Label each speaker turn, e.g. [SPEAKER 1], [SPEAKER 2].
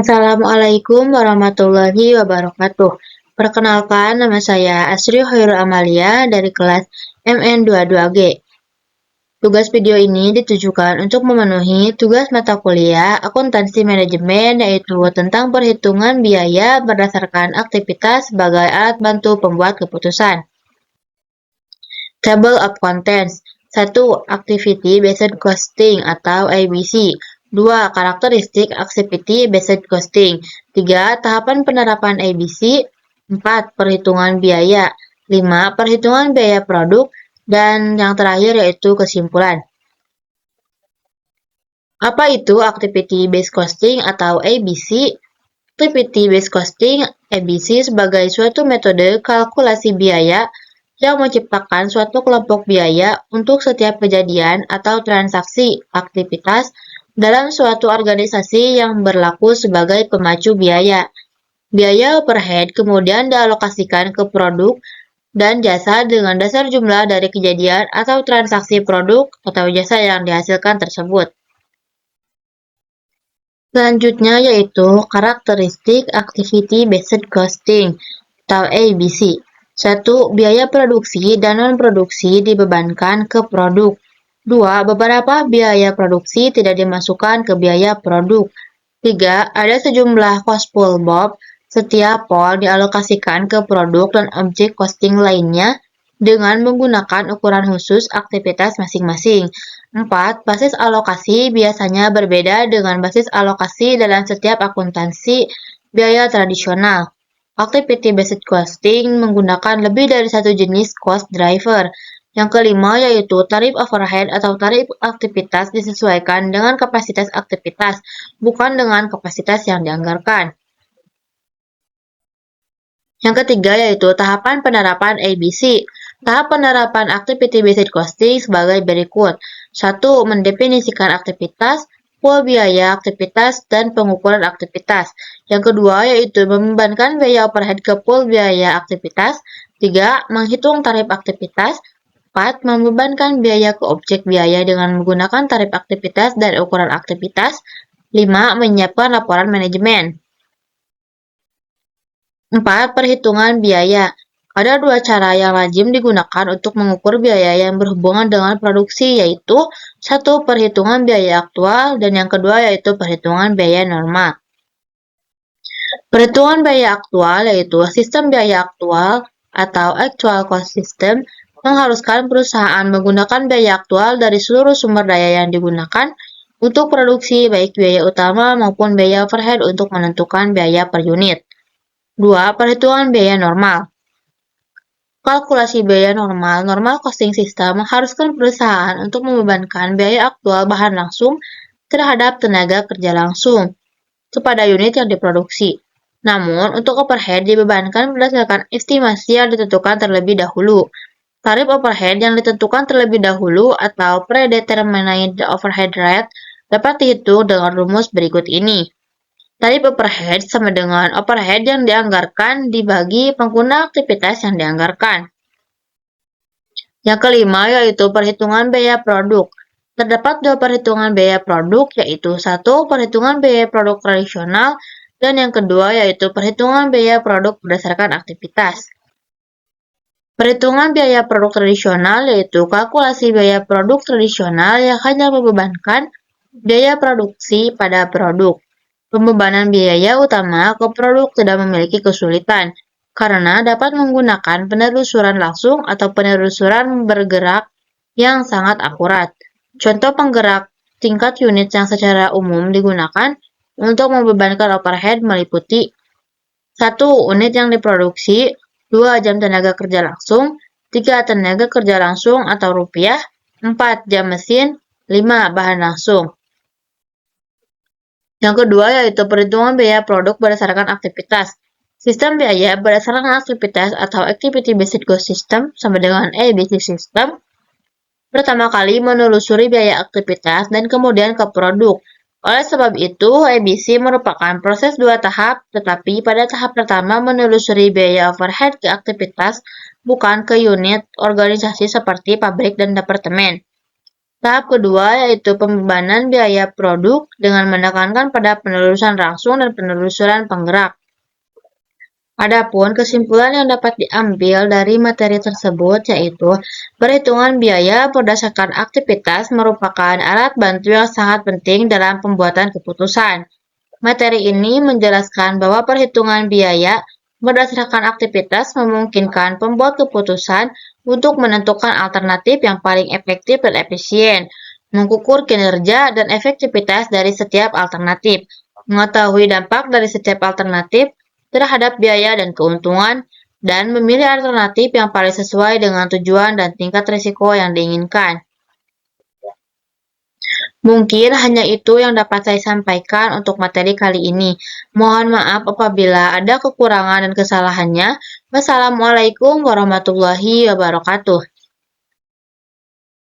[SPEAKER 1] Assalamualaikum warahmatullahi wabarakatuh. Perkenalkan, nama saya Asri Hoirul Amalia dari kelas MN22G. Tugas video ini ditujukan untuk memenuhi tugas mata kuliah akuntansi manajemen, yaitu tentang perhitungan biaya berdasarkan aktivitas sebagai alat bantu pembuat keputusan. Table of Contents. 1. Activity Based Costing atau ABC. 2. Karakteristik Activity Based Costing. 3. Tahapan penerapan ABC. 4. Perhitungan biaya. 5. Perhitungan biaya produk. Dan yang terakhir yaitu kesimpulan. Apa itu Activity Based Costing atau ABC? Activity Based Costing ABC sebagai suatu metode kalkulasi biaya yang menciptakan suatu kelompok biaya untuk setiap kejadian atau transaksi aktivitas dalam suatu organisasi yang berlaku sebagai pemacu biaya. Biaya overhead kemudian dialokasikan ke produk dan jasa dengan dasar jumlah dari kejadian atau transaksi produk atau jasa yang dihasilkan tersebut. Selanjutnya yaitu karakteristik Activity Based Costing atau ABC. 1. Biaya produksi dan non-produksi dibebankan ke produk. 2. Beberapa biaya produksi tidak dimasukkan ke biaya produk. 3. Ada sejumlah cost pool BOP. Setiap pool dialokasikan ke produk dan objek costing lainnya dengan menggunakan ukuran khusus aktivitas masing-masing. 4. Basis alokasi biasanya berbeda dengan basis alokasi dalam setiap akuntansi biaya tradisional. Activity Based Costing menggunakan lebih dari satu jenis cost driver. Yang kelima yaitu tarif overhead atau tarif aktivitas disesuaikan dengan kapasitas aktivitas, bukan dengan kapasitas yang dianggarkan. Yang ketiga yaitu tahapan penerapan ABC. Tahap penerapan Activity Based Costing sebagai berikut. 1. Mendefinisikan aktivitas, pool biaya aktivitas, dan pengukuran aktivitas. Yang kedua yaitu membebankan biaya overhead ke pool biaya aktivitas. 3. Menghitung tarif aktivitas. 4. Membebankan biaya ke objek biaya dengan menggunakan tarif aktivitas dan ukuran aktivitas. 5. Menyiapkan laporan manajemen. 4. Perhitungan biaya. Ada dua cara yang lazim digunakan untuk mengukur biaya yang berhubungan dengan produksi, yaitu 1. Perhitungan biaya aktual, dan yang kedua yaitu perhitungan biaya normal. Perhitungan biaya aktual yaitu sistem biaya aktual atau actual cost system mengharuskan perusahaan menggunakan biaya aktual dari seluruh sumber daya yang digunakan untuk produksi, baik biaya utama maupun biaya overhead untuk menentukan biaya per unit. 2. Perhitungan biaya normal. Kalkulasi biaya normal, normal costing system mengharuskan perusahaan untuk membebankan biaya aktual bahan langsung terhadap tenaga kerja langsung kepada unit yang diproduksi. Namun, untuk overhead dibebankan berdasarkan estimasi yang ditentukan terlebih dahulu. Tarif overhead yang ditentukan terlebih dahulu atau predetermined overhead rate dapat dihitung dengan rumus berikut ini. Tarif overhead sama dengan overhead yang dianggarkan dibagi pengguna aktivitas yang dianggarkan. Yang kelima yaitu perhitungan biaya produk. Terdapat dua perhitungan biaya produk, yaitu 1. Perhitungan biaya produk tradisional, dan yang kedua yaitu perhitungan biaya produk berdasarkan aktivitas. Perhitungan biaya produk tradisional yaitu kalkulasi biaya produk tradisional yang hanya membebankan biaya produksi pada produk. Pembebanan biaya utama ke produk tidak memiliki kesulitan, karena dapat menggunakan penelusuran langsung atau penelusuran bergerak yang sangat akurat. Contoh penggerak tingkat unit yang secara umum digunakan untuk membebankan overhead meliputi 1. Unit yang diproduksi, 2. Jam tenaga kerja langsung, 3. Tenaga kerja langsung atau rupiah, 4. Jam mesin, 5. Bahan langsung. Yang kedua yaitu perhitungan biaya produk berdasarkan aktivitas. Sistem biaya berdasarkan aktivitas atau Activity Based Cost System sama dengan ABC System. Pertama kali menelusuri biaya aktivitas dan kemudian ke produk. Oleh sebab itu, ABC merupakan proses dua tahap, tetapi pada tahap pertama menelusuri biaya overhead ke aktivitas, bukan ke unit organisasi seperti pabrik dan departemen. Tahap kedua yaitu pembebanan biaya produk dengan menekankan pada penelusuran langsung dan penelusuran penggerak. Adapun kesimpulan yang dapat diambil dari materi tersebut yaitu perhitungan biaya berdasarkan aktivitas merupakan alat bantu yang sangat penting dalam pembuatan keputusan. Materi ini menjelaskan bahwa perhitungan biaya berdasarkan aktivitas memungkinkan pembuat keputusan untuk menentukan alternatif yang paling efektif dan efisien, mengukur kinerja dan efektivitas dari setiap alternatif, mengetahui dampak dari setiap alternatif terhadap biaya dan keuntungan, dan memilih alternatif yang paling sesuai dengan tujuan dan tingkat risiko yang diinginkan. Mungkin hanya itu yang dapat saya sampaikan untuk materi kali ini. Mohon maaf apabila ada kekurangan dan kesalahannya. Wassalamualaikum warahmatullahi wabarakatuh.